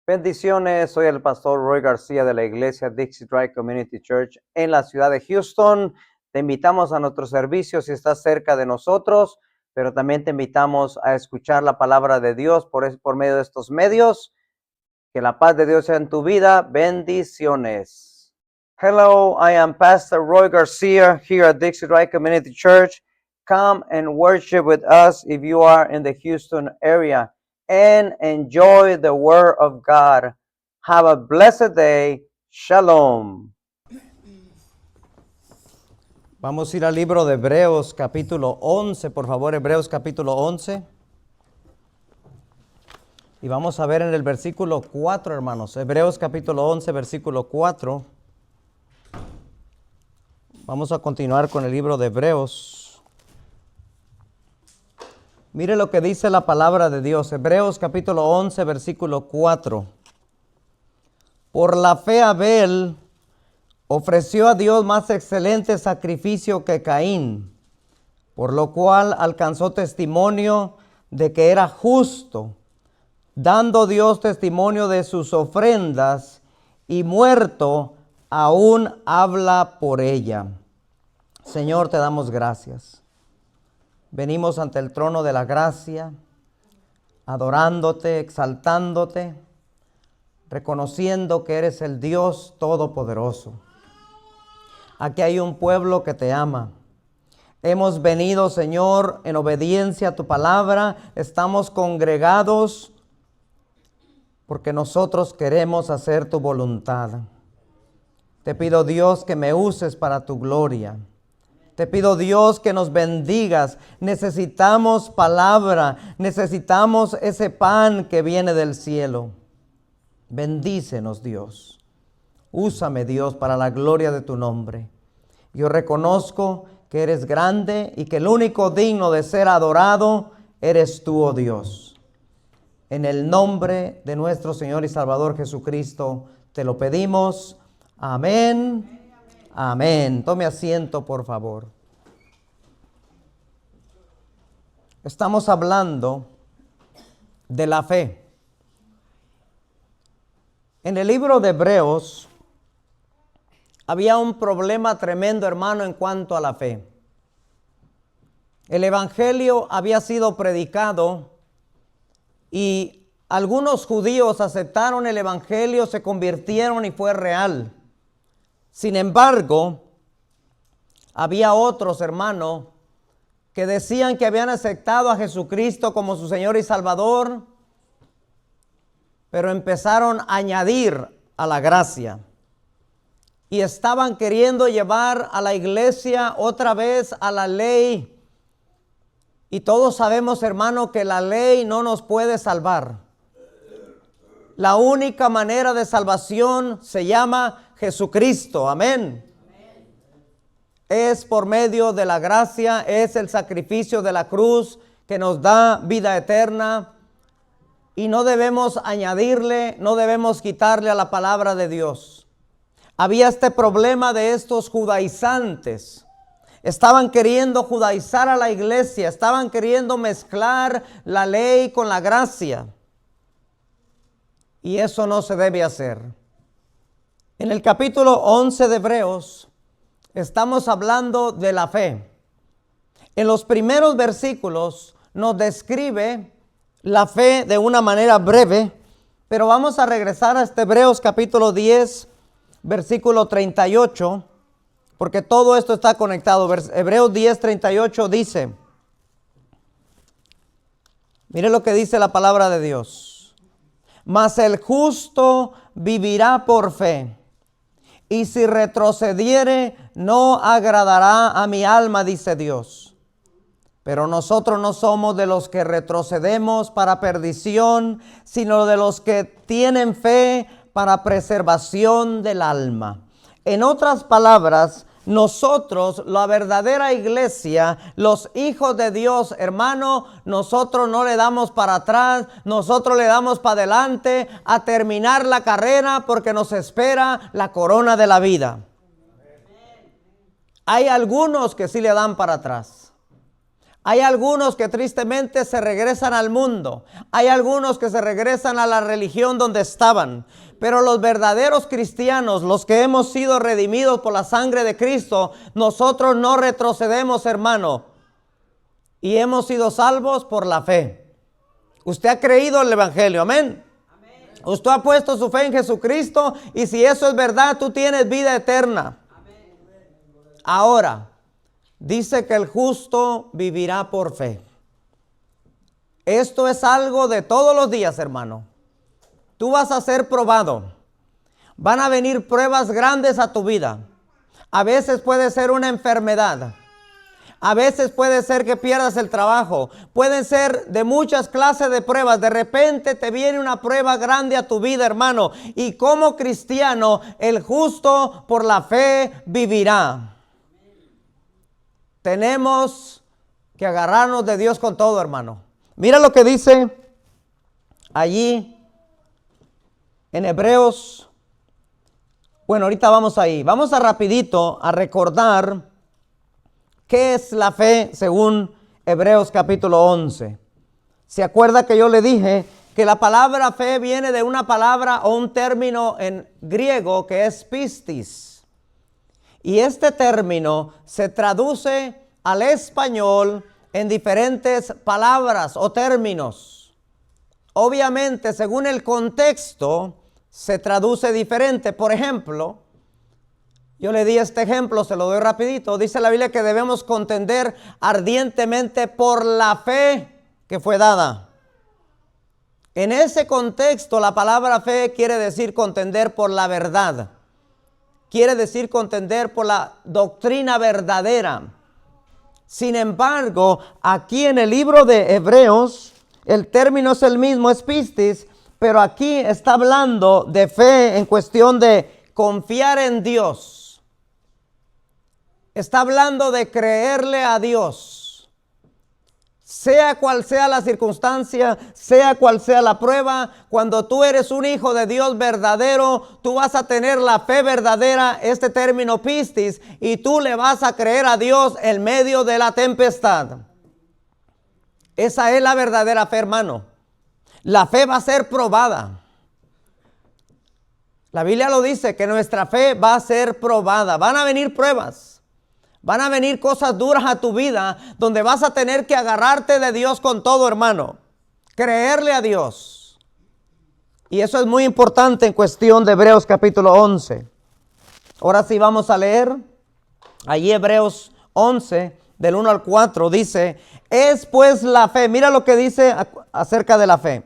Bendiciones, soy el pastor Roy García de la iglesia Dixie Drive Community Church en la ciudad de Houston. Te invitamos a nuestro servicio si estás cerca de nosotros, pero también te invitamos a escuchar la palabra de Dios por medio de estos medios. Que la paz de Dios sea en tu vida. Bendiciones. Hello, I am Pastor Roy Garcia here at Dixie Drive Community Church. Come and worship with us if you are in the Houston area. And enjoy the word of God. Have a blessed day. Shalom. Vamos a ir al libro de Hebreos capítulo 11, por favor, Hebreos capítulo 11. Y vamos a ver en el versículo 4, hermanos. Hebreos capítulo 11, versículo 4. Vamos a continuar con el libro de Hebreos. Mire lo que dice la palabra de Dios. Hebreos capítulo 11, versículo 4. Por la fe Abel ofreció a Dios más excelente sacrificio que Caín, por lo cual alcanzó testimonio de que era justo, dando Dios testimonio de sus ofrendas, y muerto aún habla por ella. Señor, te damos gracias. Venimos ante el trono de la gracia, adorándote, exaltándote, reconociendo que eres el Dios Todopoderoso. Aquí hay un pueblo que te ama. Hemos venido, Señor, en obediencia a tu palabra. Estamos congregados porque nosotros queremos hacer tu voluntad. Te pido, Dios, que me uses para tu gloria. Te pido, Dios, que nos bendigas. Necesitamos palabra, necesitamos ese pan que viene del cielo. Bendícenos, Dios. Úsame, Dios, para la gloria de tu nombre. Yo reconozco que eres grande y que el único digno de ser adorado eres tú, oh Dios. En el nombre de nuestro Señor y Salvador Jesucristo te lo pedimos. Amén. Amén. Tome asiento, por favor. Estamos hablando de la fe. En el libro de Hebreos había un problema tremendo, hermano, en cuanto a la fe. El evangelio había sido predicado y algunos judíos aceptaron el evangelio, se convirtieron y fue real. Sin embargo, había otros, hermanos, que decían que habían aceptado a Jesucristo como su Señor y Salvador, pero empezaron a añadir a la gracia. Y estaban queriendo llevar a la iglesia otra vez a la ley. Y todos sabemos, hermano, que la ley no nos puede salvar. La única manera de salvación se llama Jesucristo, amén. Es por medio de la gracia, es el sacrificio de la cruz que nos da vida eterna. Y no debemos añadirle, no debemos quitarle a la palabra de Dios. Había este problema de estos judaizantes. Estaban queriendo judaizar a la iglesia, estaban queriendo mezclar la ley con la gracia. Y eso no se debe hacer. En el capítulo 11 de Hebreos estamos hablando de la fe. En los primeros versículos nos describe la fe de una manera breve, pero vamos a regresar a este Hebreos capítulo 10, versículo 38, porque todo esto está conectado. Hebreos 10, 38 dice, mire lo que dice la palabra de Dios. Mas el justo vivirá por fe. Y si retrocediere, no agradará a mi alma, dice Dios. Pero nosotros no somos de los que retrocedemos para perdición, sino de los que tienen fe para preservación del alma. En otras palabras, nosotros, la verdadera iglesia, los hijos de Dios, hermano, nosotros no le damos para atrás, nosotros le damos para adelante a terminar la carrera porque nos espera la corona de la vida. Hay algunos que sí le dan para atrás. Hay algunos que tristemente se regresan al mundo. Hay algunos que se regresan a la religión donde estaban. Pero los verdaderos cristianos, los que hemos sido redimidos por la sangre de Cristo, nosotros no retrocedemos, hermano. Y hemos sido salvos por la fe. Usted ha creído en el Evangelio, amén. Usted ha puesto su fe en Jesucristo y si eso es verdad, tú tienes vida eterna. Ahora, dice que el justo vivirá por fe. Esto es algo de todos los días, hermano. Tú vas a ser probado. Van a venir pruebas grandes a tu vida. A veces puede ser una enfermedad. A veces puede ser que pierdas el trabajo. Pueden ser de muchas clases de pruebas. De repente te viene una prueba grande a tu vida, hermano. Y como cristiano, el justo por la fe vivirá. Tenemos que agarrarnos de Dios con todo, hermano. Mira lo que dice allí en Hebreos. Bueno, ahorita vamos ahí. Vamos a rapidito a recordar qué es la fe según Hebreos capítulo 11. ¿Se acuerda que yo le dije que la palabra fe viene de una palabra o un término en griego que es pistis? Y este término se traduce al español en diferentes palabras o términos. Obviamente, según el contexto, se traduce diferente. Por ejemplo, yo le di este ejemplo, se lo doy rapidito. Dice la Biblia que debemos contender ardientemente por la fe que fue dada. En ese contexto, la palabra fe quiere decir contender por la verdad. Quiere decir contender por la doctrina verdadera. Sin embargo, aquí en el libro de Hebreos, el término es el mismo, es pistis, pero aquí está hablando de fe en cuestión de confiar en Dios. Está hablando de creerle a Dios. Sea cual sea la circunstancia, sea cual sea la prueba, cuando tú eres un hijo de Dios verdadero, tú vas a tener la fe verdadera, este término pistis, y tú le vas a creer a Dios en medio de la tempestad. Esa es la verdadera fe, hermano. La fe va a ser probada. La Biblia lo dice, que nuestra fe va a ser probada. Van a venir pruebas. Van a venir cosas duras a tu vida donde vas a tener que agarrarte de Dios con todo, hermano. Creerle a Dios. Y eso es muy importante en cuestión de Hebreos capítulo 11. Ahora sí vamos a leer. Allí Hebreos 11, del 1 al 4, dice: es pues la fe. Mira lo que dice acerca de la fe.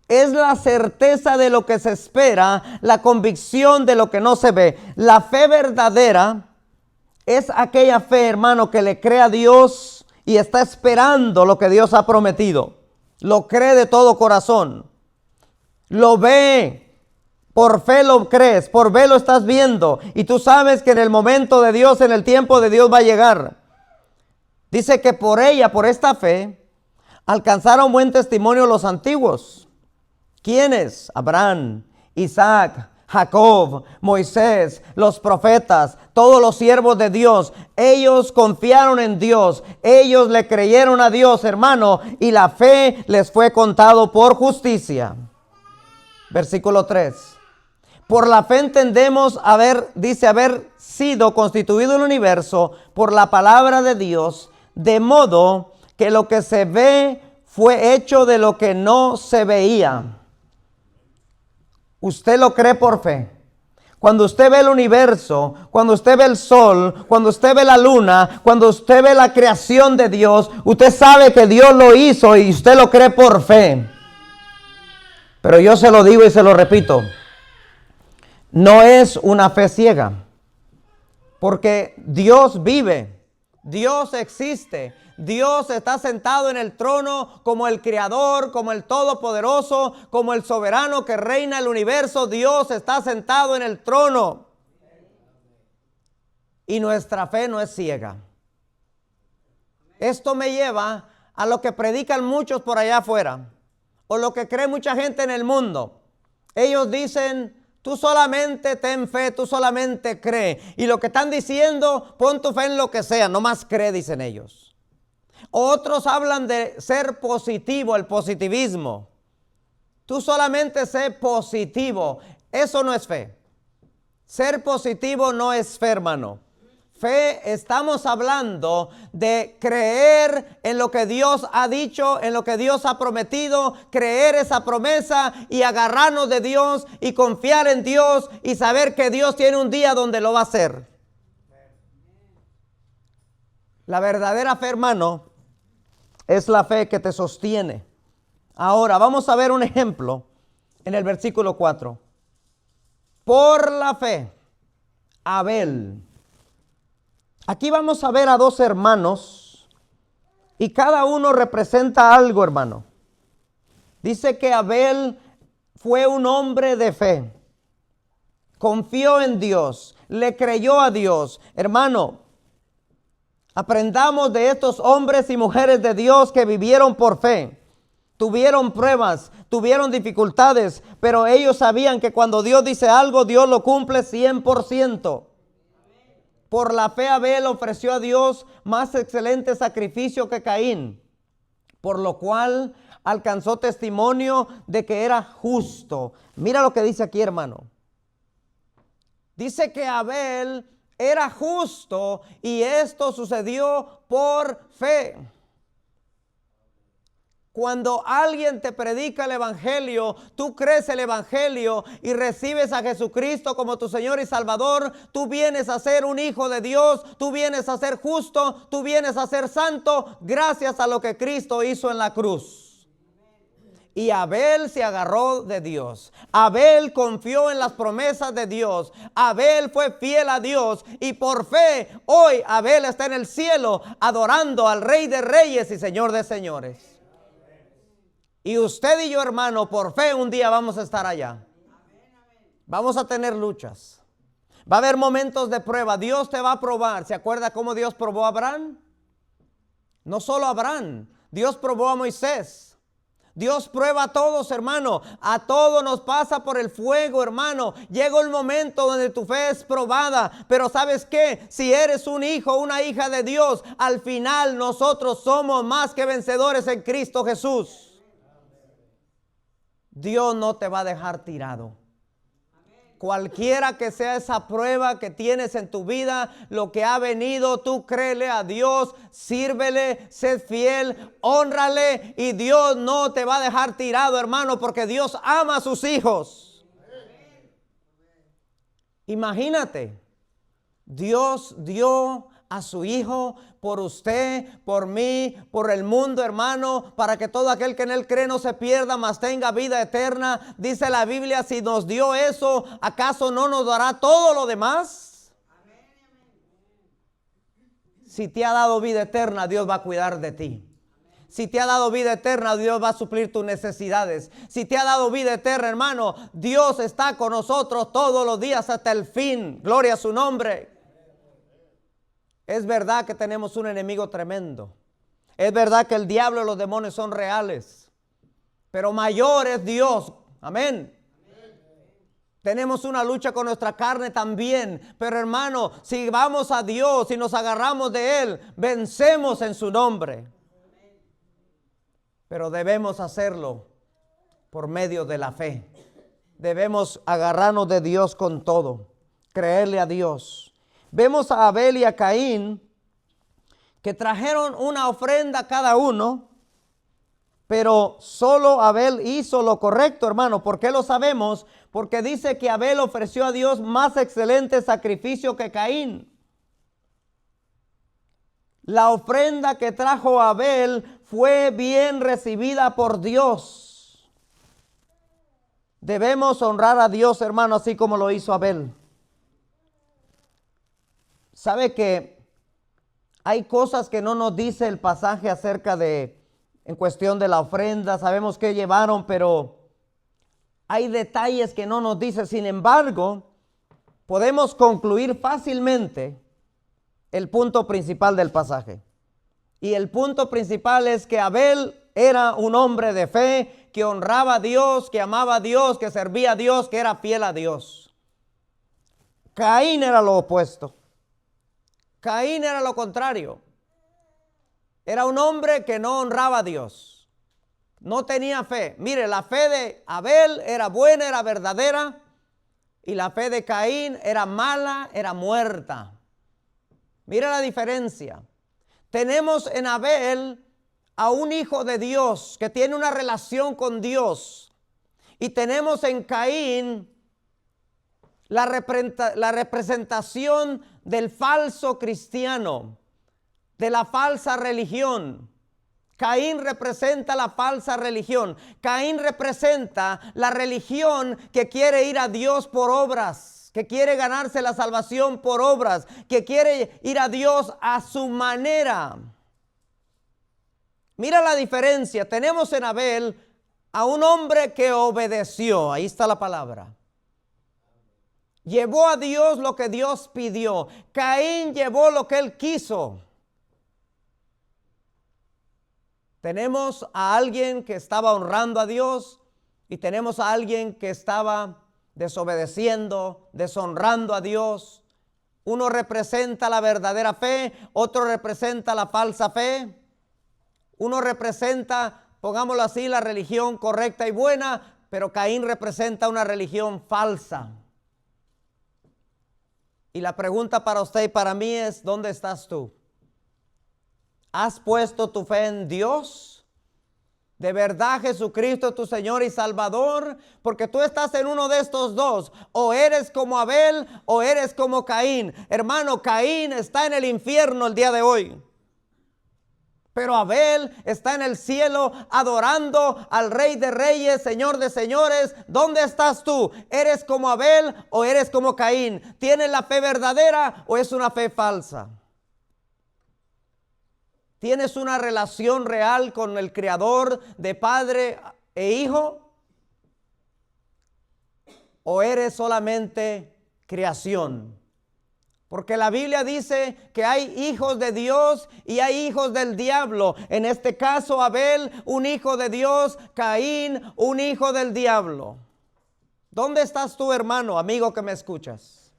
Es la certeza de lo que se espera, la convicción de lo que no se ve. La fe verdadera es aquella fe, hermano, que le cree a Dios y está esperando lo que Dios ha prometido. Lo cree de todo corazón. Lo ve. Por fe lo crees. Por fe lo estás viendo. Y tú sabes que en el momento de Dios, en el tiempo de Dios va a llegar. Dice que por ella, por esta fe, alcanzaron buen testimonio los antiguos. ¿Quiénes? Abraham, Isaac, Jacob, Moisés, los profetas, todos los siervos de Dios. Ellos confiaron en Dios, ellos le creyeron a Dios, hermano, y la fe les fue contado por justicia. Versículo 3. Por la fe entendemos haber sido constituido el universo por la palabra de Dios, de modo que lo que se ve fue hecho de lo que no se veía. Usted lo cree por fe. Cuando usted ve el universo, cuando usted ve el sol, cuando usted ve la luna, cuando usted ve la creación de Dios, usted sabe que Dios lo hizo y usted lo cree por fe. Pero yo se lo digo y se lo repito, no es una fe ciega, porque Dios vive, Dios existe. Dios está sentado en el trono como el creador, como el todopoderoso, como el soberano que reina el universo. Dios está sentado en el trono. Y nuestra fe no es ciega. Esto me lleva a lo que predican muchos por allá afuera, o lo que cree mucha gente en el mundo. Ellos dicen: tú solamente ten fe, tú solamente cree. Y lo que están diciendo, pon tu fe en lo que sea, no más cree, dicen ellos. Otros hablan de ser positivo, el positivismo. Tú solamente sé positivo. Eso no es fe. Ser positivo no es fe, hermano. Fe, estamos hablando de creer en lo que Dios ha dicho, en lo que Dios ha prometido, creer esa promesa y agarrarnos de Dios y confiar en Dios y saber que Dios tiene un día donde lo va a hacer. La verdadera fe, hermano, es la fe que te sostiene. Ahora, vamos a ver un ejemplo en el versículo 4. Por la fe, Abel. Aquí vamos a ver a dos hermanos y cada uno representa algo, hermano. Dice que Abel fue un hombre de fe. Confió en Dios, le creyó a Dios. Hermano, aprendamos de estos hombres y mujeres de Dios que vivieron por fe. Tuvieron pruebas, tuvieron dificultades, pero ellos sabían que cuando Dios dice algo, Dios lo cumple 100%. Por la fe Abel ofreció a Dios más excelente sacrificio que Caín, por lo cual alcanzó testimonio de que era justo. Mira lo que dice aquí, hermano. Dice que Abel era justo y esto sucedió por fe. Cuando alguien te predica el evangelio, tú crees el evangelio y recibes a Jesucristo como tu Señor y Salvador, tú vienes a ser un hijo de Dios, tú vienes a ser justo, tú vienes a ser santo gracias a lo que Cristo hizo en la cruz. Y Abel se agarró de Dios. Abel confió en las promesas de Dios. Abel fue fiel a Dios y por fe hoy Abel está en el cielo adorando al Rey de Reyes y Señor de Señores. Y usted y yo, hermano, por fe un día vamos a estar allá. Vamos a tener luchas. Va a haber momentos de prueba. Dios te va a probar. ¿Se acuerda cómo Dios probó a Abraham? No solo a Abraham. Dios probó a Moisés. Dios prueba a todos, hermano. A todos nos pasa por el fuego, hermano. Llega un momento donde tu fe es probada. Pero ¿sabes qué? Si eres un hijo o una hija de Dios, al final nosotros somos más que vencedores en Cristo Jesús. Dios no te va a dejar tirado. Cualquiera que sea esa prueba que tienes en tu vida, lo que ha venido, tú créele a Dios, sírvele, sé fiel, hónrale y Dios no te va a dejar tirado, hermano, porque Dios ama a sus hijos. Imagínate, Dios dio a su Hijo por usted, por mí, por el mundo, hermano, para que todo aquel que en Él cree no se pierda, mas tenga vida eterna. Dice la Biblia, si nos dio eso, ¿acaso no nos dará todo lo demás? Si te ha dado vida eterna, Dios va a cuidar de ti. Si te ha dado vida eterna, Dios va a suplir tus necesidades. Si te ha dado vida eterna, hermano, Dios está con nosotros todos los días hasta el fin. Gloria a su nombre. Es verdad que tenemos un enemigo tremendo. Es verdad que el diablo y los demonios son reales. Pero mayor es Dios. Amén. Tenemos una lucha con nuestra carne también. Pero hermano, si vamos a Dios y nos agarramos de Él, vencemos en su nombre. Pero debemos hacerlo por medio de la fe. Debemos agarrarnos de Dios con todo. Creerle a Dios. Vemos a Abel y a Caín que trajeron una ofrenda cada uno, pero solo Abel hizo lo correcto, hermano. ¿Por qué lo sabemos? Porque dice que Abel ofreció a Dios más excelente sacrificio que Caín. La ofrenda que trajo Abel fue bien recibida por Dios. Debemos honrar a Dios, hermano, así como lo hizo Abel. ¿Sabe que hay cosas que no nos dice el pasaje acerca de, en cuestión de la ofrenda? Sabemos que llevaron, pero hay detalles que no nos dice. Sin embargo, podemos concluir fácilmente el punto principal del pasaje. Y el punto principal es que Abel era un hombre de fe, que honraba a Dios, que amaba a Dios, que servía a Dios, que era fiel a Dios. Caín era lo opuesto. Caín era lo contrario. Era un hombre que no honraba a Dios. No tenía fe. Mire, la fe de Abel era buena, era verdadera. Y la fe de Caín era mala, era muerta. Mira la diferencia. Tenemos en Abel a un hijo de Dios que tiene una relación con Dios. Y tenemos en Caín la representación del falso cristiano, de la falsa religión. Caín representa la falsa religión. Caín representa la religión que quiere ir a Dios por obras, que quiere ganarse la salvación por obras, que quiere ir a Dios a su manera. Mira la diferencia. Tenemos en Abel a un hombre que obedeció. Ahí está la palabra. Llevó a Dios lo que Dios pidió. Caín llevó lo que él quiso. Tenemos a alguien que estaba honrando a Dios y tenemos a alguien que estaba desobedeciendo, deshonrando a Dios. Uno representa la verdadera fe, otro representa la falsa fe. Uno representa, pongámoslo así, la religión correcta y buena, pero Caín representa una religión falsa. Y la pregunta para usted y para mí es, ¿dónde estás tú? ¿Has puesto tu fe en Dios? ¿De verdad Jesucristo tu Señor y Salvador? Porque tú estás en uno de estos dos. O eres como Abel o eres como Caín. Hermano, Caín está en el infierno el día de hoy. Pero Abel está en el cielo adorando al Rey de Reyes, Señor de Señores. ¿Dónde estás tú? ¿Eres como Abel o eres como Caín? ¿Tienes la fe verdadera o es una fe falsa? ¿Tienes una relación real con el Creador de padre e hijo? ¿O eres solamente creación? Porque la Biblia dice que hay hijos de Dios y hay hijos del diablo. En este caso, Abel, un hijo de Dios, Caín, un hijo del diablo. ¿Dónde estás tú, hermano, amigo que me escuchas?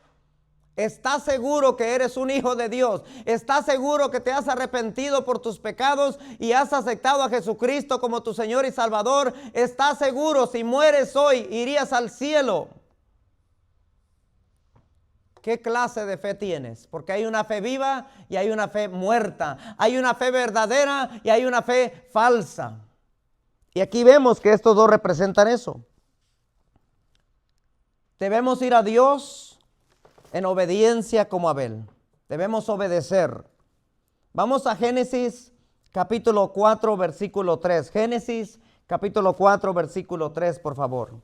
¿Estás seguro que eres un hijo de Dios? ¿Estás seguro que te has arrepentido por tus pecados y has aceptado a Jesucristo como tu Señor y Salvador? ¿Estás seguro si mueres hoy irías al cielo? ¿Qué clase de fe tienes? Porque hay una fe viva y hay una fe muerta. Hay una fe verdadera y hay una fe falsa. Y aquí vemos que estos dos representan eso. Debemos ir a Dios en obediencia como Abel. Debemos obedecer. Vamos a Génesis capítulo 4 versículo 3. Génesis capítulo 4 versículo 3, por favor.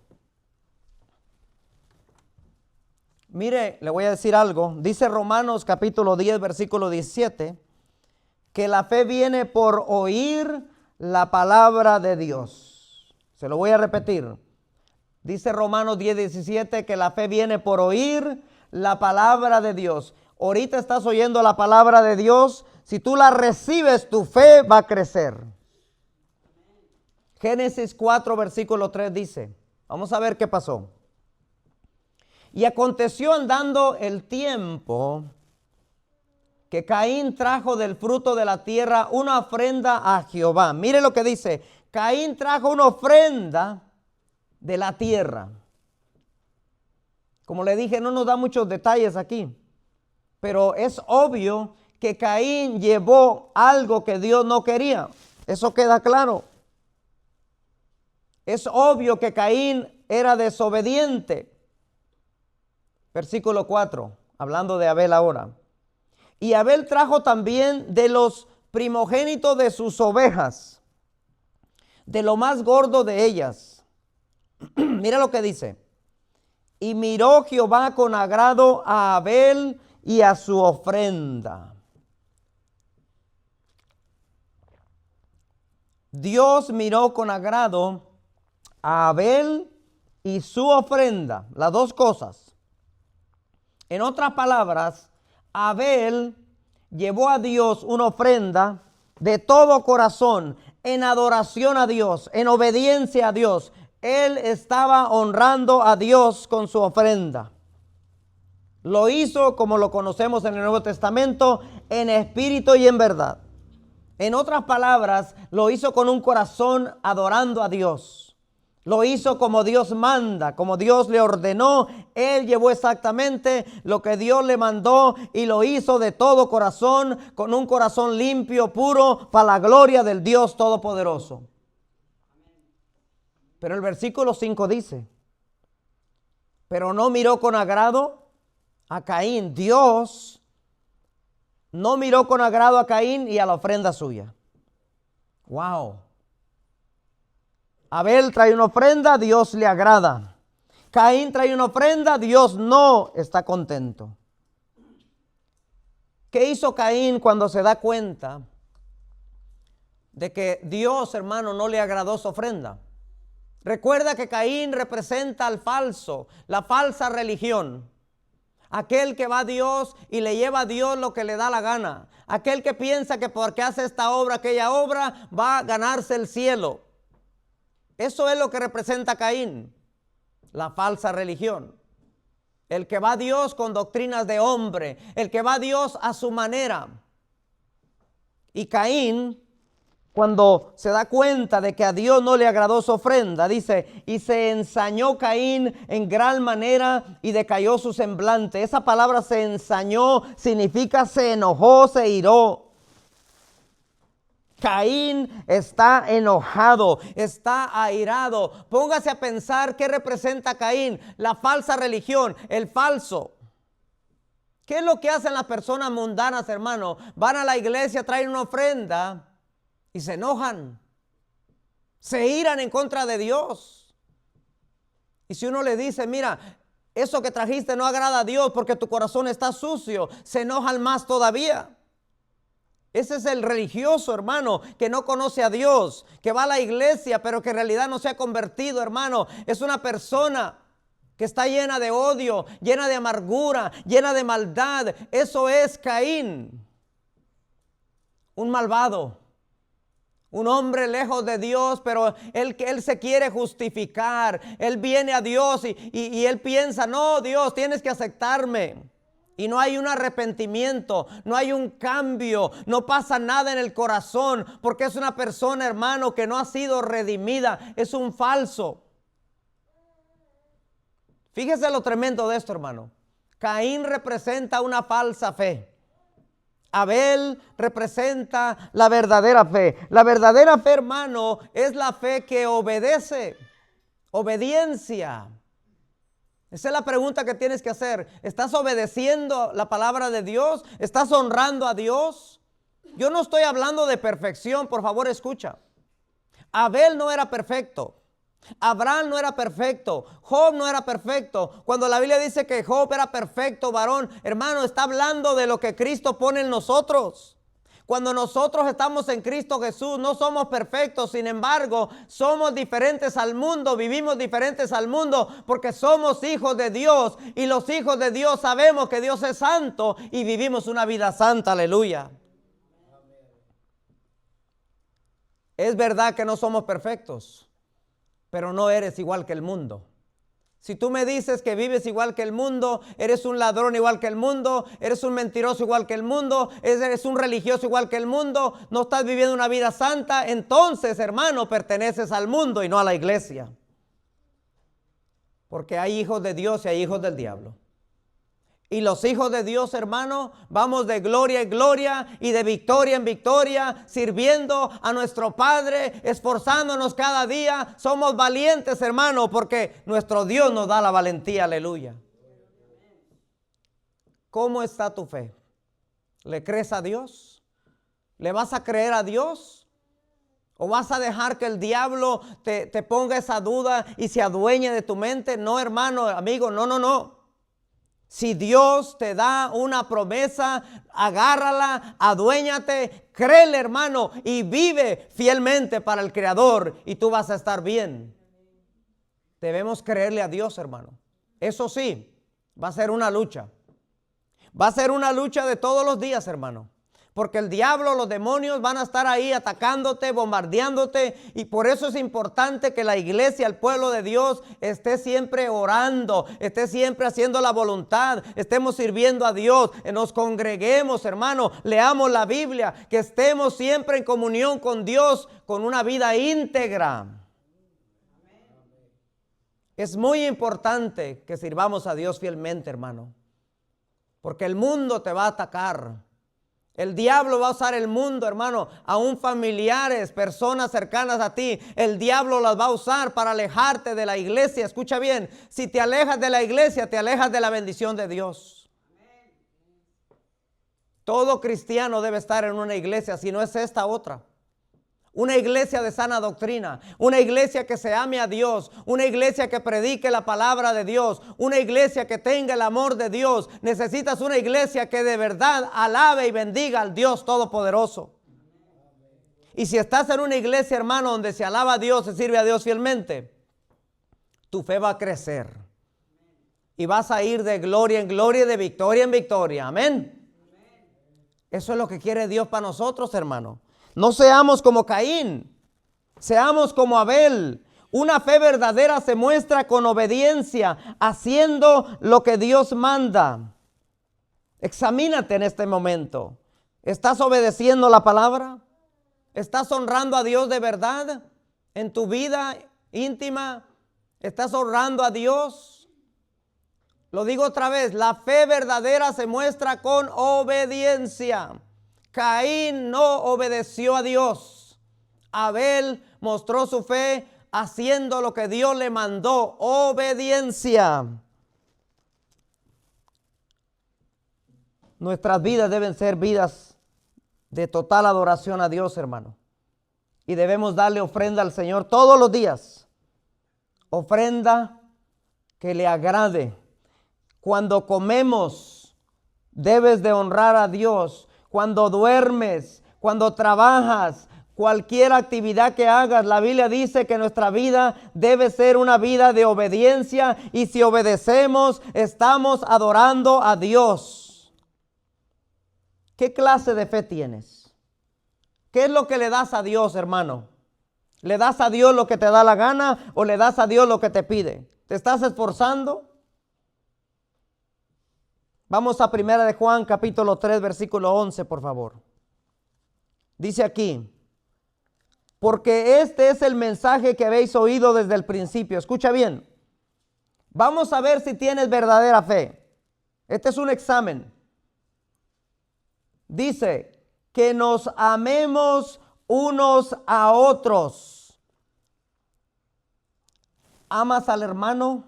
Mire, le voy a decir algo. Dice Romanos capítulo 10 versículo 17 que la fe viene por oír la palabra de Dios. Se lo voy a repetir. Dice Romanos 10, 17 que la fe viene por oír la palabra de Dios. Ahorita estás oyendo la palabra de Dios. Si tú la recibes, tu fe va a crecer. Génesis 4 versículo 3 dice, vamos a ver qué pasó. Y aconteció andando el tiempo que Caín trajo del fruto de la tierra una ofrenda a Jehová. Mire lo que dice, Caín trajo una ofrenda de la tierra. Como le dije, no nos da muchos detalles aquí, pero es obvio que Caín llevó algo que Dios no quería. Eso queda claro. Es obvio que Caín era desobediente. Versículo 4, hablando de Abel ahora. Y Abel trajo también de los primogénitos de sus ovejas, de lo más gordo de ellas. Mira lo que dice. Y miró Jehová con agrado a Abel y a su ofrenda. Dios miró con agrado a Abel y su ofrenda, las dos cosas. En otras palabras, Abel llevó a Dios una ofrenda de todo corazón, en adoración a Dios, en obediencia a Dios. Él estaba honrando a Dios con su ofrenda. Lo hizo como lo conocemos en el Nuevo Testamento, en espíritu y en verdad. En otras palabras, lo hizo con un corazón adorando a Dios. Lo hizo como Dios manda, como Dios le ordenó. Él llevó exactamente lo que Dios le mandó y lo hizo de todo corazón, con un corazón limpio, puro, para la gloria del Dios Todopoderoso. Pero el versículo 5 dice, pero no miró con agrado a Caín. Dios no miró con agrado a Caín y a la ofrenda suya. Wow. Abel trae una ofrenda, Dios le agrada. Caín trae una ofrenda, Dios no está contento. ¿Qué hizo Caín cuando se da cuenta de que Dios, hermano, no le agradó su ofrenda? Recuerda que Caín representa al falso, la falsa religión. Aquel que va a Dios y le lleva a Dios lo que le da la gana. Aquel que piensa que porque hace esta obra, aquella obra, va a ganarse el cielo. Eso es lo que representa Caín, la falsa religión. El que va a Dios con doctrinas de hombre, el que va a Dios a su manera. Y Caín, cuando se da cuenta de que a Dios no le agradó su ofrenda, dice, y se ensañó Caín en gran manera y decayó su semblante. Esa palabra se ensañó significa se enojó, se iró. Caín está enojado, está airado. Póngase a pensar qué representa Caín, la falsa religión, el falso. ¿Qué es lo que hacen las personas mundanas, hermano? Van a la iglesia, traen una ofrenda y se enojan, se iran en contra de Dios. Y si uno le dice, mira, eso que trajiste no agrada a Dios porque tu corazón está sucio, se enojan más todavía. Ese es el religioso, hermano, que no conoce a Dios, que va a la iglesia, pero que en realidad no se ha convertido, hermano. Es una persona que está llena de odio, llena de amargura, llena de maldad. Eso es Caín, un malvado, un hombre lejos de Dios, pero él se quiere justificar. Él viene a Dios y él piensa, no, Dios, tienes que aceptarme. Y no hay un arrepentimiento, no hay un cambio, no pasa nada en el corazón, porque es una persona, hermano, que no ha sido redimida, es un falso. Fíjese lo tremendo de esto, hermano. Caín representa una falsa fe. Abel representa la verdadera fe. La verdadera fe, hermano, es la fe que obedece, obediencia. Esa es la pregunta que tienes que hacer. ¿Estás obedeciendo la palabra de Dios? ¿Estás honrando a Dios? Yo no estoy hablando de perfección, por favor escucha. Abel no era perfecto. Abraham no era perfecto. Job no era perfecto. Cuando la Biblia dice que Job era perfecto varón, hermano, está hablando de lo que Cristo pone en nosotros. Cuando nosotros estamos en Cristo Jesús, no somos perfectos, sin embargo, somos diferentes al mundo, vivimos diferentes al mundo, porque somos hijos de Dios, y los hijos de Dios sabemos que Dios es santo, y vivimos una vida santa, aleluya. Es verdad que no somos perfectos, pero no eres igual que el mundo. Si tú me dices que vives igual que el mundo, eres un ladrón igual que el mundo, eres un mentiroso igual que el mundo, eres un religioso igual que el mundo, no estás viviendo una vida santa, entonces, hermano, perteneces al mundo y no a la iglesia. Porque hay hijos de Dios y hay hijos del diablo. Y los hijos de Dios, hermano, vamos de gloria en gloria y de victoria en victoria, sirviendo a nuestro Padre, esforzándonos cada día. Somos valientes, hermano, porque nuestro Dios nos da la valentía, aleluya. ¿Cómo está tu fe? ¿Le crees a Dios? ¿Le vas a creer a Dios? ¿O vas a dejar que el diablo te ponga esa duda y se adueñe de tu mente? No, hermano, amigo, no. Si Dios te da una promesa, agárrala, aduéñate, créele, hermano, y vive fielmente para el Creador y tú vas a estar bien. Debemos creerle a Dios, hermano. Eso sí, va a ser una lucha. Va a ser una lucha de todos los días, hermano. Porque el diablo, los demonios van a estar ahí atacándote, bombardeándote. Y por eso es importante que la iglesia, el pueblo de Dios, esté siempre orando, esté siempre haciendo la voluntad, estemos sirviendo a Dios, nos congreguemos, hermano, leamos la Biblia, que estemos siempre en comunión con Dios, con una vida íntegra. Es muy importante que sirvamos a Dios fielmente, hermano, porque el mundo te va a atacar. El diablo va a usar el mundo, hermano, aún familiares, personas cercanas a ti. El diablo las va a usar para alejarte de la iglesia. Escucha bien, si te alejas de la iglesia, te alejas de la bendición de Dios. Todo cristiano debe estar en una iglesia, si no es esta otra. Una iglesia de sana doctrina, una iglesia que se ame a Dios, una iglesia que predique la palabra de Dios, una iglesia que tenga el amor de Dios. Necesitas una iglesia que de verdad alabe y bendiga al Dios Todopoderoso. Y si estás en una iglesia, hermano, donde se alaba a Dios, se sirve a Dios fielmente, tu fe va a crecer. Y vas a ir de gloria en gloria y de victoria en victoria. Amén. Eso es lo que quiere Dios para nosotros, hermano. No seamos como Caín, seamos como Abel. Una fe verdadera se muestra con obediencia, haciendo lo que Dios manda. Examínate en este momento. ¿Estás obedeciendo la palabra? ¿Estás honrando a Dios de verdad en tu vida íntima? ¿Estás honrando a Dios? Lo digo otra vez, la fe verdadera se muestra con obediencia. Caín no obedeció a Dios. Abel mostró su fe haciendo lo que Dios le mandó. Obediencia. Nuestras vidas deben ser vidas de total adoración a Dios, hermano. Y debemos darle ofrenda al Señor todos los días. Ofrenda que le agrade. Cuando comemos, debes de honrar a Dios. Cuando duermes, cuando trabajas, cualquier actividad que hagas, la Biblia dice que nuestra vida debe ser una vida de obediencia, y si obedecemos, estamos adorando a Dios. ¿Qué clase de fe tienes? ¿Qué es lo que le das a Dios, hermano? ¿Le das a Dios lo que te da la gana o le das a Dios lo que te pide? ¿Te estás esforzando? Vamos a 1 de Juan capítulo 3 versículo 11, por favor. Dice aquí: porque este es el mensaje que habéis oído desde el principio. Escucha bien. Vamos a ver si tienes verdadera fe. Este es un examen. Dice que nos amemos unos a otros. ¿Amas al hermano?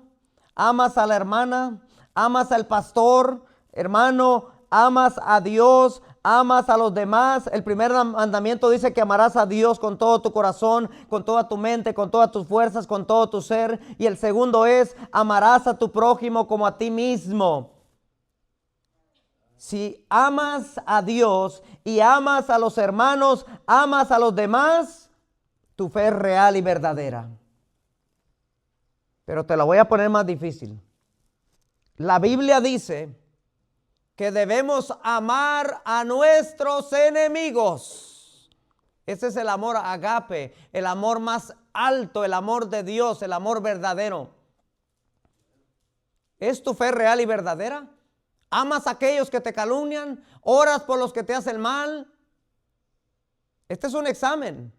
¿Amas a la hermana? ¿Amas al pastor? Hermano, ¿amas a Dios? ¿Amas a los demás? El primer mandamiento dice que amarás a Dios con todo tu corazón, con toda tu mente, con todas tus fuerzas, con todo tu ser. Y el segundo es, amarás a tu prójimo como a ti mismo. Si amas a Dios y amas a los hermanos, amas a los demás, tu fe es real y verdadera. Pero te la voy a poner más difícil. La Biblia dice que debemos amar a nuestros enemigos. Ese es el amor agape, el amor más alto, el amor de Dios, el amor verdadero. ¿Es tu fe real y verdadera? ¿Amas a aquellos que te calumnian? ¿Oras por los que te hacen mal? Este es un examen.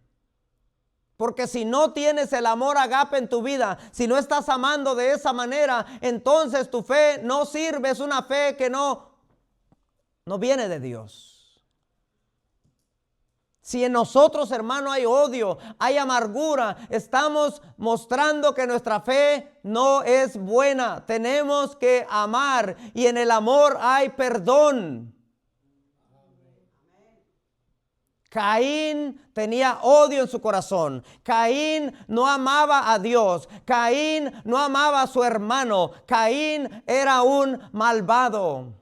Porque si no tienes el amor agape en tu vida, si no estás amando de esa manera, entonces tu fe no sirve, es una fe que no viene de Dios. Si en nosotros, hermano, hay odio, hay amargura, estamos mostrando que nuestra fe no es buena. Tenemos que amar, y en el amor hay perdón. Caín tenía odio en su corazón. Caín no amaba a Dios. Caín no amaba a su hermano. Caín era un malvado.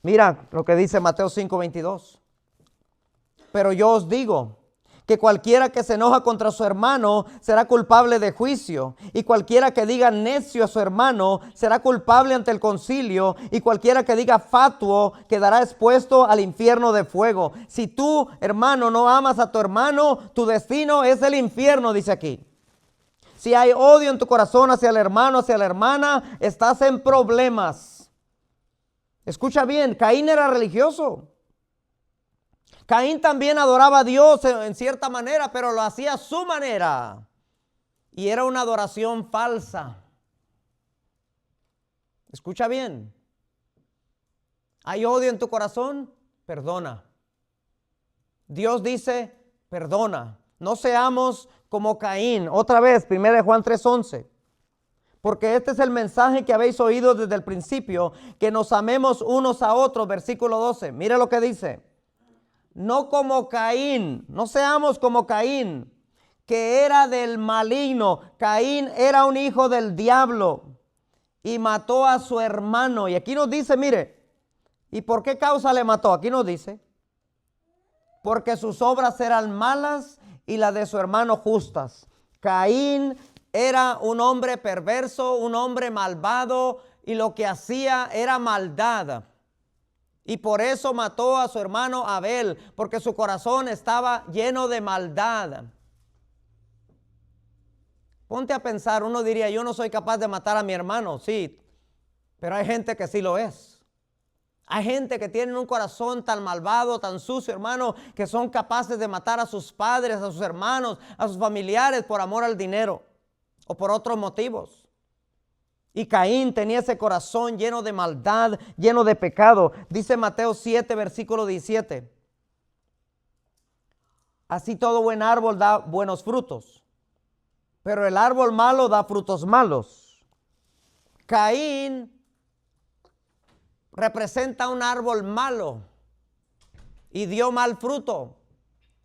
Mira lo que dice Mateo 5:22. Pero yo os digo que cualquiera que se enoja contra su hermano será culpable de juicio, y cualquiera que diga necio a su hermano será culpable ante el concilio, y cualquiera que diga fatuo quedará expuesto al infierno de fuego. Si tú, hermano, no amas a tu hermano, tu destino es el infierno, dice aquí. Si hay odio en tu corazón hacia el hermano, hacia la hermana, estás en problemas. Escucha bien, Caín era religioso. Caín también adoraba a Dios en cierta manera, pero lo hacía a su manera. Y era una adoración falsa. Escucha bien. ¿Hay odio en tu corazón? Perdona. Dios dice, perdona. No seamos como Caín. Otra vez, 1 Juan 3:11. Porque este es el mensaje que habéis oído desde el principio, que nos amemos unos a otros. Versículo 12. Mire lo que dice. No como Caín, no seamos como Caín, que era del maligno. Caín era un hijo del diablo y mató a su hermano. Y aquí nos dice, mire, ¿y por qué causa le mató? Aquí nos dice, porque sus obras eran malas y las de su hermano justas. Caín era un hombre perverso, un hombre malvado, y lo que hacía era maldad. Y por eso mató a su hermano Abel, porque su corazón estaba lleno de maldad. Ponte a pensar, uno diría, yo no soy capaz de matar a mi hermano, sí, pero hay gente que sí lo es. Hay gente que tiene un corazón tan malvado, tan sucio, hermano, que son capaces de matar a sus padres, a sus hermanos, a sus familiares por amor al dinero o por otros motivos. Y Caín tenía ese corazón lleno de maldad, lleno de pecado. Dice Mateo 7, versículo 17. Así todo buen árbol da buenos frutos, pero el árbol malo da frutos malos. Caín representa un árbol malo y dio mal fruto.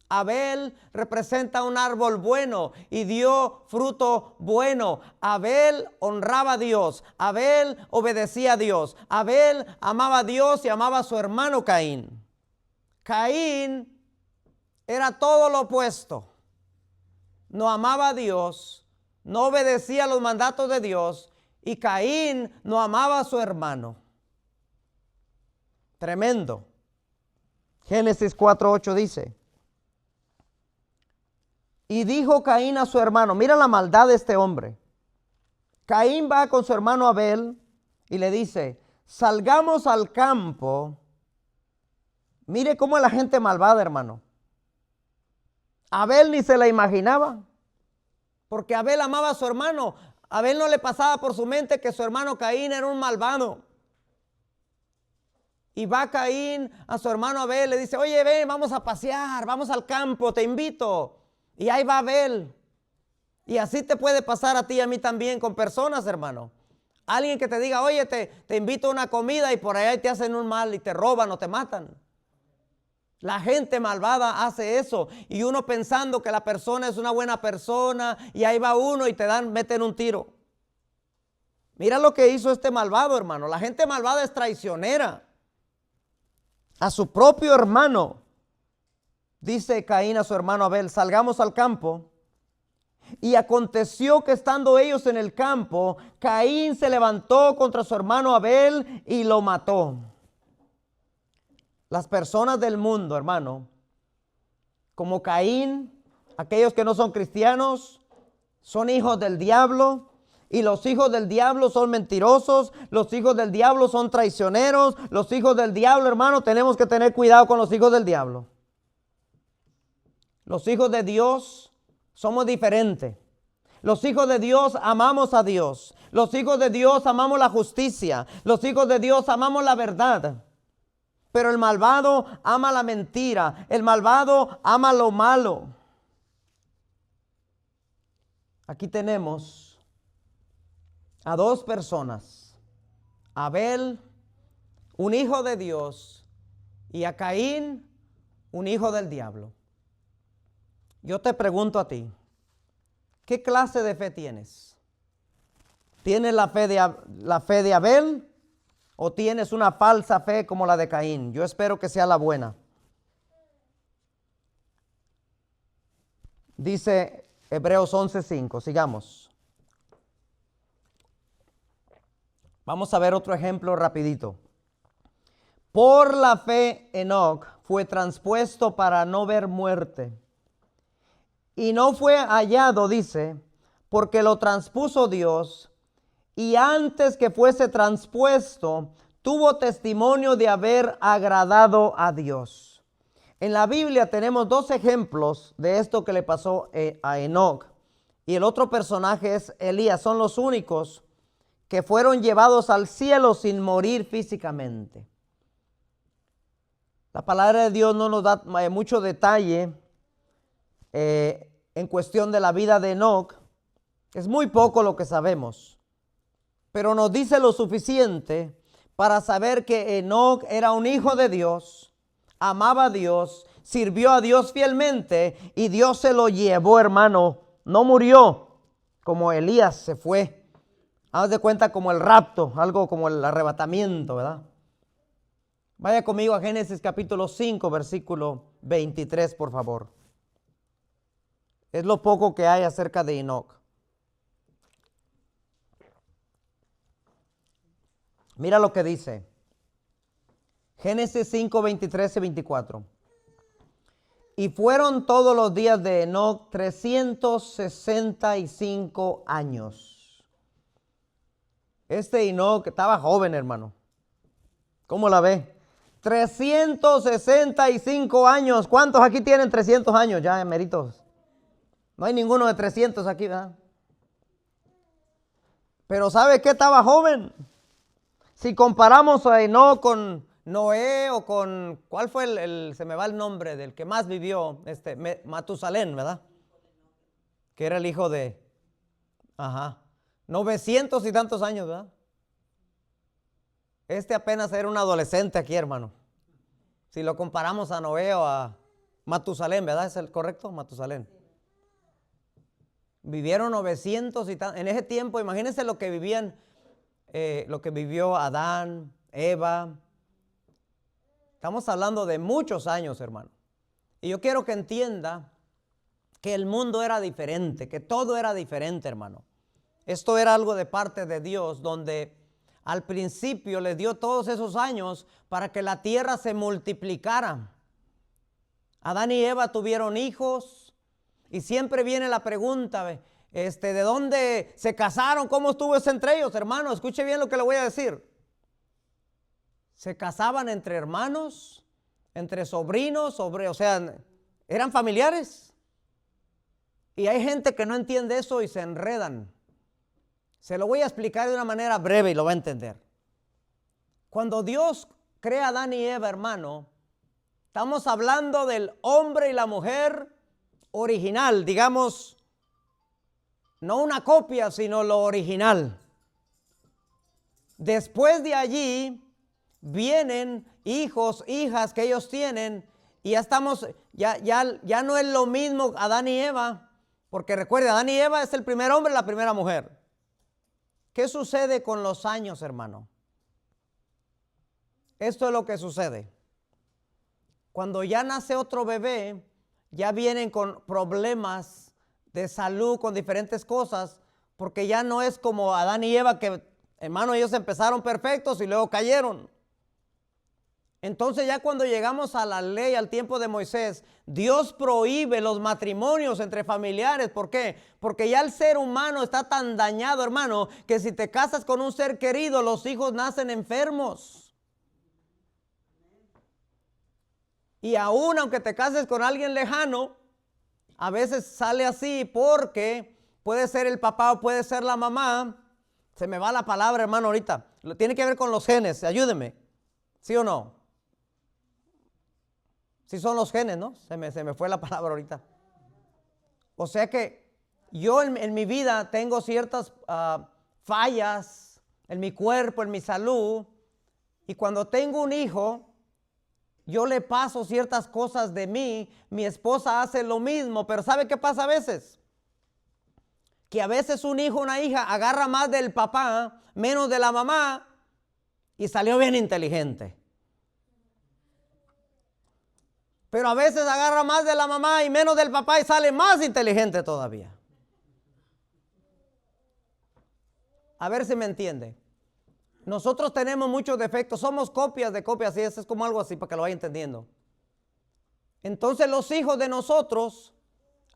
Abel representa un árbol bueno y dio fruto bueno. Abel honraba a Dios. Abel obedecía a Dios. Abel amaba a Dios y amaba a su hermano Caín. Caín era todo lo opuesto. No amaba a Dios, no obedecía los mandatos de Dios, y Caín no amaba a su hermano. Tremendo. Génesis 4:8 dice: y dijo Caín a su hermano, mira la maldad de este hombre. Caín va con su hermano Abel y le dice, salgamos al campo. Mire cómo es la gente malvada, hermano. Abel ni se la imaginaba, porque Abel amaba a su hermano. Abel no le pasaba por su mente que su hermano Caín era un malvado. Y va Caín a su hermano Abel, le dice, oye, ven, vamos a pasear, vamos al campo, te invito. Y ahí va Abel. Y así te puede pasar a ti y a mí también con personas, hermano. Alguien que te diga, oye, te invito a una comida y por ahí te hacen un mal y te roban o te matan. La gente malvada hace eso. Y uno pensando que la persona es una buena persona y ahí va uno y meten un tiro. Mira lo que hizo este malvado, hermano. La gente malvada es traicionera a su propio hermano. Dice Caín a su hermano Abel, salgamos al campo. Y aconteció que estando ellos en el campo, Caín se levantó contra su hermano Abel y lo mató. Las personas del mundo, hermano, como Caín, aquellos que no son cristianos, son hijos del diablo. Y los hijos del diablo son mentirosos, los hijos del diablo son traicioneros, los hijos del diablo, hermano, tenemos que tener cuidado con los hijos del diablo. Los hijos de Dios somos diferentes. Los hijos de Dios amamos a Dios. Los hijos de Dios amamos la justicia. Los hijos de Dios amamos la verdad. Pero el malvado ama la mentira. El malvado ama lo malo. Aquí tenemos a dos personas. Abel, un hijo de Dios, y a Caín, un hijo del diablo. Yo te pregunto a ti, ¿qué clase de fe tienes? ¿Tienes la fe de Abel o tienes una falsa fe como la de Caín? Yo espero que sea la buena. Dice Hebreos 11:5. Sigamos. Vamos a ver otro ejemplo rapidito. Por la fe, Enoc fue transpuesto para no ver muerte. Y no fue hallado, dice, porque lo transpuso Dios. Y antes que fuese transpuesto, tuvo testimonio de haber agradado a Dios. En la Biblia tenemos dos ejemplos de esto que le pasó a Enoc. Y el otro personaje es Elías. Son los únicos que fueron llevados al cielo sin morir físicamente. La palabra de Dios no nos da mucho detalle en cuestión de la vida de Enoc. Es muy poco lo que sabemos, pero nos dice lo suficiente para saber que Enoc era un hijo de Dios, amaba a Dios, sirvió a Dios fielmente y Dios se lo llevó, hermano. No murió como Elías se fue. Haz de cuenta como el rapto, algo como el arrebatamiento, ¿verdad? Vaya conmigo a Génesis capítulo 5, versículo 23, por favor. Es lo poco que hay acerca de Enoc. Mira lo que dice. Génesis 5, 23 y 24. Y fueron todos los días de Enoc 365 años. Este Enoc estaba joven, hermano. ¿Cómo la ve? 365 años. ¿Cuántos aquí tienen 300 años ya, emeritos? No hay ninguno de 300 aquí, ¿verdad? Pero ¿sabe qué? Estaba joven. Si comparamos a Enoc con Noé o con, ¿cuál fue se me va el nombre del que más vivió? Matusalén, ¿verdad? Que era el hijo de, 900 y tantos años, ¿verdad? Apenas era un adolescente aquí, hermano. Si lo comparamos a Noé o a Matusalén, ¿verdad? ¿Es el correcto? Matusalén. Vivieron 900 y tantos. En ese tiempo, imagínense lo que vivían, lo que vivió Adán, Eva. Estamos hablando de muchos años, hermano. Y yo quiero que entienda que el mundo era diferente, que todo era diferente, hermano. Esto era algo de parte de Dios, donde al principio le dio todos esos años para que la tierra se multiplicara. Adán y Eva tuvieron hijos y siempre viene la pregunta, ¿de dónde se casaron? ¿Cómo estuvo eso entre ellos, hermano? Escuche bien lo que le voy a decir. Se casaban entre hermanos, entre sobrinos, o sea, eran familiares. Y hay gente que no entiende eso y se enredan. Se lo voy a explicar de una manera breve y lo va a entender. Cuando Dios crea a Adán y Eva, hermano, estamos hablando del hombre y la mujer original, digamos, no una copia, sino lo original. Después de allí vienen hijos, hijas que ellos tienen y ya estamos, ya no es lo mismo Adán y Eva, porque recuerde, Adán y Eva es el primer hombre y la primera mujer. ¿Qué sucede con los años, hermano? Esto es lo que sucede. Cuando ya nace otro bebé, ya vienen con problemas de salud, con diferentes cosas, porque ya no es como Adán y Eva, que, hermano, ellos empezaron perfectos y luego cayeron. Entonces ya cuando llegamos a la ley, al tiempo de Moisés, Dios prohíbe los matrimonios entre familiares. ¿Por qué? Porque ya el ser humano está tan dañado, hermano, que si te casas con un ser querido, los hijos nacen enfermos. Y aún aunque te cases con alguien lejano, a veces sale así porque puede ser el papá o puede ser la mamá. Se me va la palabra, hermano, ahorita. Tiene que ver con los genes, ayúdeme. ¿Sí o no? Sí son los genes, ¿no? Se me fue la palabra ahorita. O sea que yo en mi vida tengo ciertas fallas en mi cuerpo, en mi salud. Y cuando tengo un hijo, yo le paso ciertas cosas de mí. Mi esposa hace lo mismo. Pero ¿sabe qué pasa a veces? Que a veces un hijo o una hija agarra más del papá, menos de la mamá, y salió bien inteligente. Pero a veces agarra más de la mamá y menos del papá y sale más inteligente todavía. A ver si me entiende. Nosotros tenemos muchos defectos, somos copias de copias, y eso es como algo así para que lo vaya entendiendo. Entonces los hijos de nosotros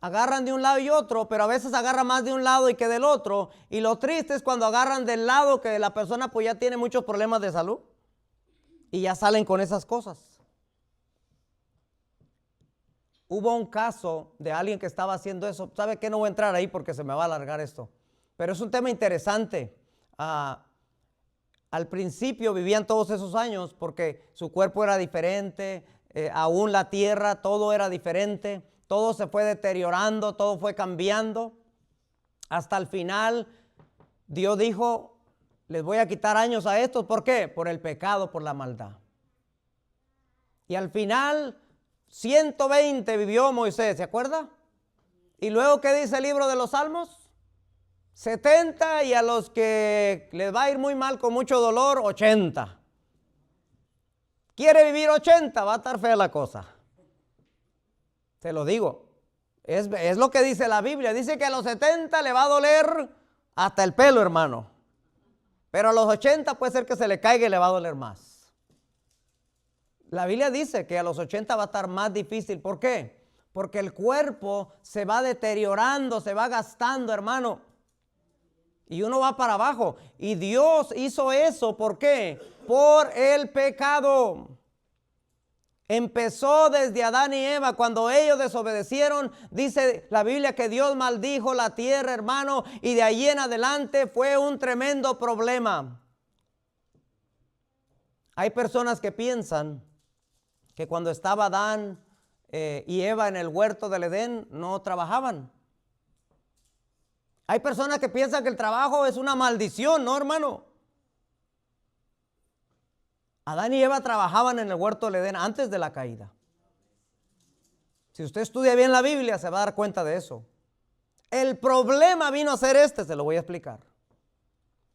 agarran de un lado y otro, pero a veces agarran más de un lado y que del otro. Y lo triste es cuando agarran del lado que la persona pues ya tiene muchos problemas de salud y ya salen con esas cosas. Hubo un caso de alguien que estaba haciendo eso. ¿Sabe qué? No voy a entrar ahí porque se me va a alargar esto. Pero es un tema interesante. Al principio vivían todos esos años porque su cuerpo era diferente, aún la tierra, todo era diferente, todo se fue deteriorando, todo fue cambiando. Hasta el final Dios dijo, les voy a quitar años a estos. ¿Por qué? Por el pecado, por la maldad. Y al final 120 vivió Moisés, ¿se acuerda? Y luego, ¿qué dice el libro de los Salmos? 70, y a los que les va a ir muy mal con mucho dolor, 80. ¿Quiere vivir 80? Va a estar fea la cosa. Se lo digo. Es lo que dice la Biblia. Dice que a los 70 le va a doler hasta el pelo, hermano. Pero a los 80 puede ser que se le caiga y le va a doler más. La Biblia dice que a los 80 va a estar más difícil. ¿Por qué? Porque el cuerpo se va deteriorando, se va gastando, hermano. Y uno va para abajo. Y Dios hizo eso. ¿Por qué? Por el pecado. Empezó desde Adán y Eva. Cuando ellos desobedecieron, dice la Biblia que Dios maldijo la tierra, hermano. Y de ahí en adelante fue un tremendo problema. Hay personas que piensan que cuando estaba Adán y Eva en el huerto del Edén no trabajaban. Hay personas que piensan que el trabajo es una maldición, ¿no, hermano? Adán y Eva trabajaban en el huerto del Edén antes de la caída. Si usted estudia bien la Biblia se va a dar cuenta de eso. El problema vino a ser se lo voy a explicar.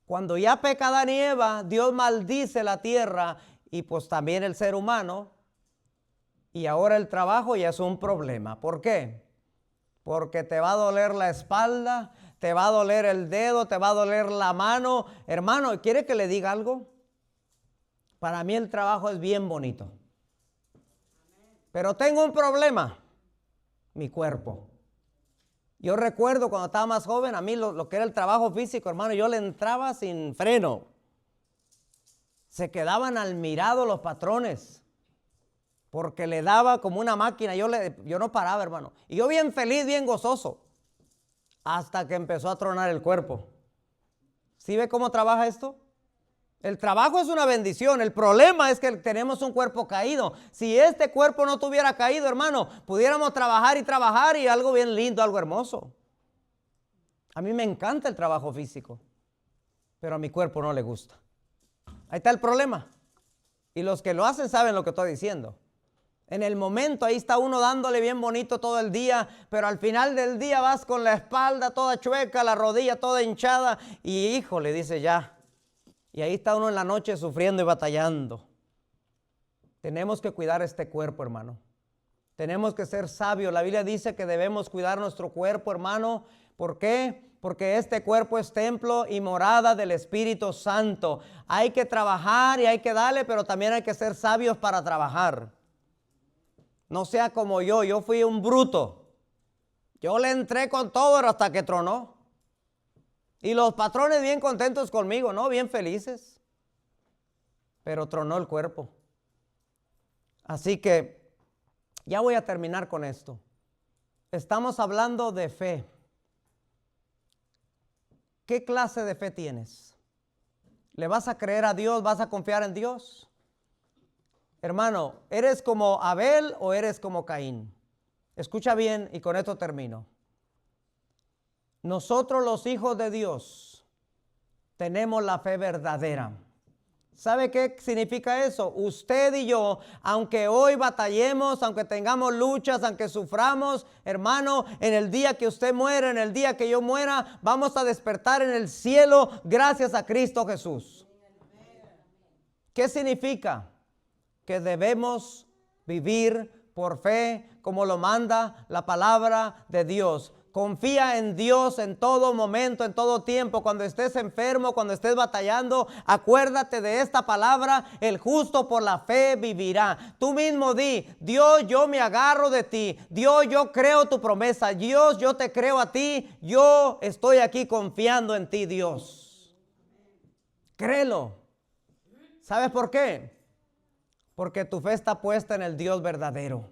Cuando ya peca Adán y Eva, Dios maldice la tierra y pues también el ser humano. Y ahora el trabajo ya es un problema. ¿Por qué? Porque te va a doler la espalda, te va a doler el dedo, te va a doler la mano. Hermano, ¿quiere que le diga algo? Para mí el trabajo es bien bonito. Pero tengo un problema, mi cuerpo. Yo recuerdo cuando estaba más joven, a mí lo que era el trabajo físico, hermano, yo le entraba sin freno. Se quedaban admirados los patrones. Porque le daba como una máquina, yo no paraba, hermano. Y yo bien feliz, bien gozoso, hasta que empezó a tronar el cuerpo. ¿Sí ve cómo trabaja esto? El trabajo es una bendición, el problema es que tenemos un cuerpo caído. Si este cuerpo no tuviera caído, hermano, pudiéramos trabajar y algo bien lindo, algo hermoso. A mí me encanta el trabajo físico, pero a mi cuerpo no le gusta. Ahí está el problema. Y los que lo hacen saben lo que estoy diciendo. En el momento ahí está uno dándole bien bonito todo el día, pero al final del día vas con la espalda toda chueca, la rodilla toda hinchada y híjole, dice ya. Y ahí está uno en la noche sufriendo y batallando. Tenemos que cuidar este cuerpo, hermano. Tenemos que ser sabios. La Biblia dice que debemos cuidar nuestro cuerpo, hermano. ¿Por qué? Porque este cuerpo es templo y morada del Espíritu Santo. Hay que trabajar y hay que darle, pero también hay que ser sabios para trabajar. No sea como yo fui un bruto. Yo le entré con todo hasta que tronó. Y los patrones bien contentos conmigo, ¿no? Bien felices. Pero tronó el cuerpo. Así que ya voy a terminar con esto. Estamos hablando de fe. ¿Qué clase de fe tienes? ¿Le vas a creer a Dios? ¿Vas a confiar en Dios? Hermano, ¿eres como Abel o eres como Caín? Escucha bien y con esto termino. Nosotros los hijos de Dios tenemos la fe verdadera. ¿Sabe qué significa eso? Usted y yo, aunque hoy batallemos, aunque tengamos luchas, aunque suframos, hermano, en el día que usted muera, en el día que yo muera, vamos a despertar en el cielo gracias a Cristo Jesús. ¿Qué significa? Que debemos vivir por fe, como lo manda la palabra de Dios. Confía en Dios en todo momento, en todo tiempo. Cuando estés enfermo, cuando estés batallando, acuérdate de esta palabra: el justo por la fe vivirá. Tú mismo di: Dios, yo me agarro de ti. Dios, yo creo tu promesa. Dios, yo te creo a ti. Yo estoy aquí confiando en ti, Dios. Créelo. ¿Sabes por qué? Porque tu fe está puesta en el Dios verdadero.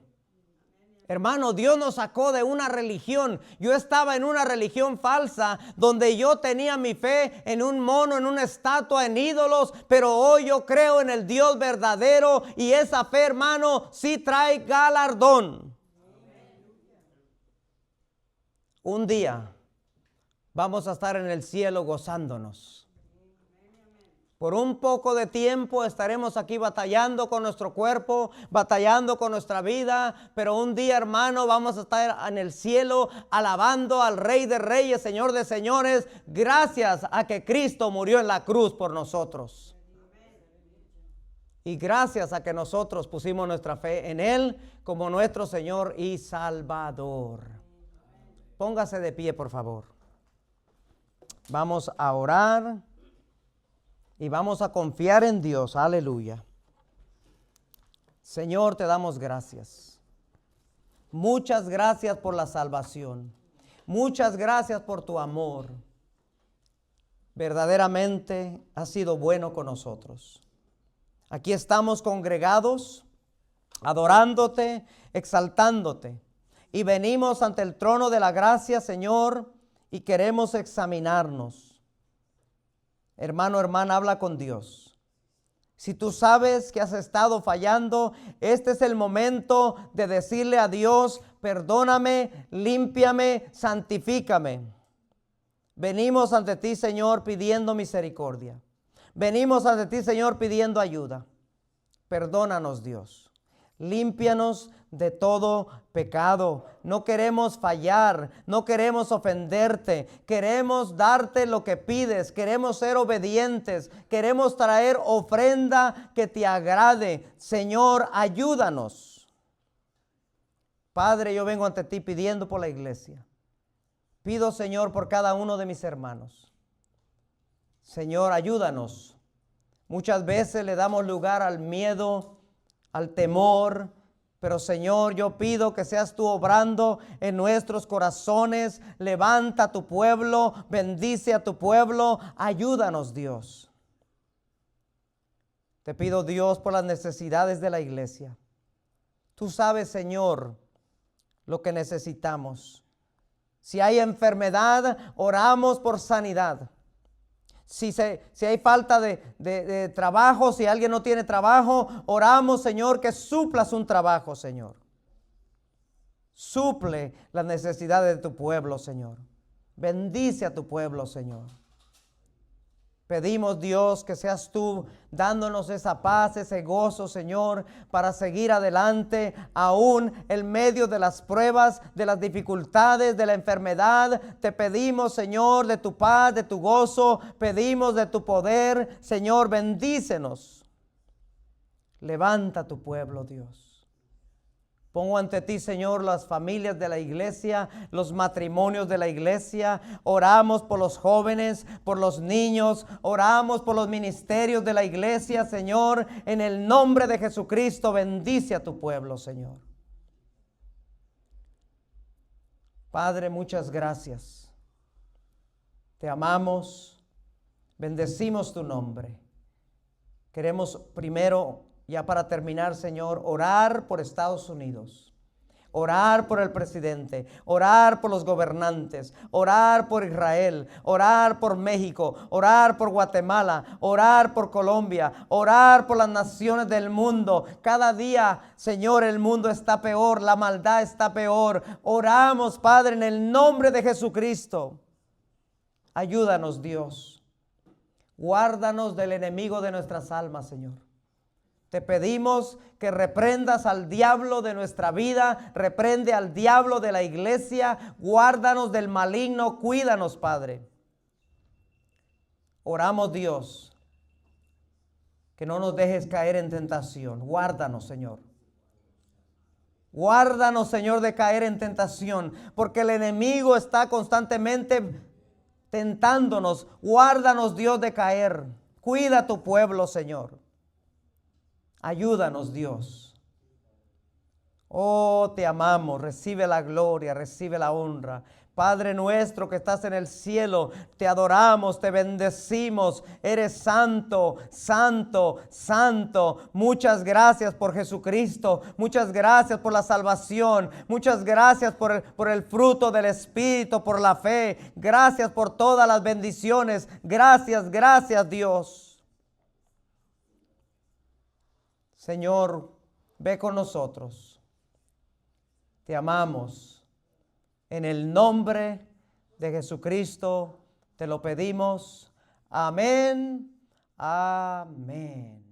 Hermano, Dios nos sacó de una religión. Yo estaba en una religión falsa donde yo tenía mi fe en un mono, en una estatua, en ídolos. Pero hoy yo creo en el Dios verdadero, y esa fe, hermano, sí trae galardón. Un día vamos a estar en el cielo gozándonos. Por un poco de tiempo estaremos aquí batallando con nuestro cuerpo, batallando con nuestra vida, pero un día, hermano, vamos a estar en el cielo alabando al Rey de Reyes, Señor de Señores, gracias a que Cristo murió en la cruz por nosotros. Y gracias a que nosotros pusimos nuestra fe en Él como nuestro Señor y Salvador. Póngase de pie, por favor. Vamos a orar. Y vamos a confiar en Dios. Aleluya. Señor, te damos gracias. Muchas gracias por la salvación. Muchas gracias por tu amor. Verdaderamente has sido bueno con nosotros. Aquí estamos congregados, adorándote, exaltándote. Y venimos ante el trono de la gracia, Señor, y queremos examinarnos. Hermano, hermana, habla con Dios. Si tú sabes que has estado fallando, este es el momento de decirle a Dios: perdóname, límpiame, santifícame. Venimos ante ti, Señor, pidiendo misericordia. Venimos ante ti, Señor, pidiendo ayuda. Perdónanos, Dios. Límpianos de todo pecado. No queremos fallar, no queremos ofenderte. Queremos darte lo que pides. Queremos ser obedientes. Queremos traer ofrenda que te agrade. Señor, ayúdanos. Padre, yo vengo ante ti pidiendo por la iglesia. Pido, Señor, por cada uno de mis hermanos. Señor, ayúdanos. Muchas veces le damos lugar al miedo, al temor, pero Señor, yo pido que seas tú obrando en nuestros corazones. Levanta a tu pueblo, bendice a tu pueblo, ayúdanos, Dios. Te pido, Dios, por las necesidades de la iglesia. Tú sabes, Señor, lo que necesitamos. Si hay enfermedad, oramos por sanidad. Si hay falta de trabajo, si alguien no tiene trabajo, oramos, Señor, que suplas un trabajo, Señor. Suple las necesidades de tu pueblo, Señor. Bendice a tu pueblo, Señor. Pedimos, Dios, que seas tú dándonos esa paz, ese gozo, Señor, para seguir adelante, aún en medio de las pruebas, de las dificultades, de la enfermedad. Te pedimos, Señor, de tu paz, de tu gozo. Pedimos de tu poder. Señor, bendícenos. Levanta tu pueblo, Dios. Pongo ante ti, Señor, las familias de la iglesia, los matrimonios de la iglesia. Oramos por los jóvenes, por los niños. Oramos por los ministerios de la iglesia, Señor. En el nombre de Jesucristo, bendice a tu pueblo, Señor. Padre, muchas gracias. Te amamos. Bendecimos tu nombre. Queremos primero, ya para terminar, Señor, orar por Estados Unidos, orar por el presidente, orar por los gobernantes, orar por Israel, orar por México, orar por Guatemala, orar por Colombia, orar por las naciones del mundo. Cada día, Señor, el mundo está peor, la maldad está peor. Oramos, Padre, en el nombre de Jesucristo. Ayúdanos, Dios. Guárdanos del enemigo de nuestras almas, Señor. Te pedimos que reprendas al diablo de nuestra vida, reprende al diablo de la iglesia, guárdanos del maligno, cuídanos, Padre. Oramos, Dios, que no nos dejes caer en tentación. Guárdanos, Señor. Guárdanos, Señor, de caer en tentación, porque el enemigo está constantemente tentándonos. Guárdanos, Dios, de caer. Cuida a tu pueblo, Señor. Ayúdanos, Dios. Oh, te amamos. Recibe la gloria, recibe la honra. Padre nuestro que estás en el cielo, te adoramos, te bendecimos. Eres santo, santo, santo. Muchas gracias por Jesucristo. Muchas gracias por la salvación. Muchas gracias por el fruto del Espíritu, por la fe. Gracias por todas las bendiciones. Gracias, gracias, Dios. Señor, ve con nosotros. Te amamos. En el nombre de Jesucristo te lo pedimos. Amén. Amén.